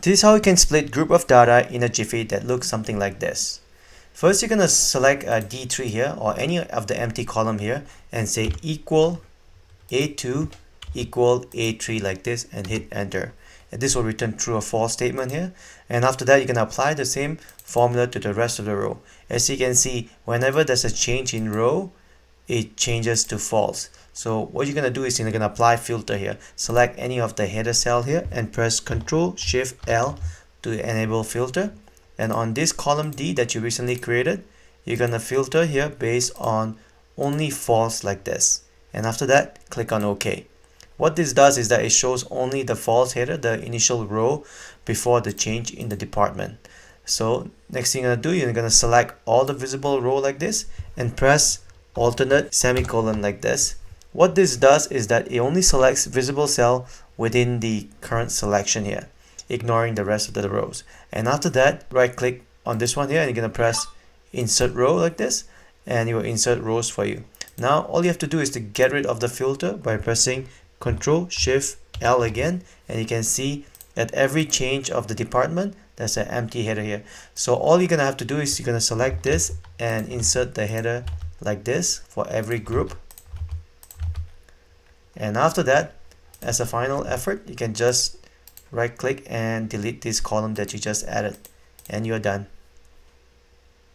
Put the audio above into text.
This is how you can split group of data in a Jiffy that looks something like this. First, you're going to select a D3 here or any of the empty column here and say equal A2 equal A3 like this and hit enter. And this will return true or false statement here. And after that, you can apply the same formula to the rest of the row. As you can see, whenever there's a change in row, it changes to false. So what you're going to do is you're going to apply filter here. Select any of the header cell here and press Ctrl Shift L to enable filter. And on this column D that you recently created, you're going to filter here based on only false like this. And after that, click on OK. What this does is that it shows only the false header, the initial row before the change in the department. So next thing you're going to do, you're going to select all the visible row like this and press alternate semicolon like this. What this does is that it only selects visible cell within the current selection here, ignoring the rest of the rows. And after that, right click on this one here and you're going to press insert row like this, and it will insert rows for you. Now all you have to do is to get rid of the filter by pressing Ctrl Shift L again, and you can see at every change of the department there's an empty header here. So all you're gonna have to do is you're gonna select this and insert the header like this for every group. And after that, as a final effort, you can just right click and delete this column that you just added, and you're done.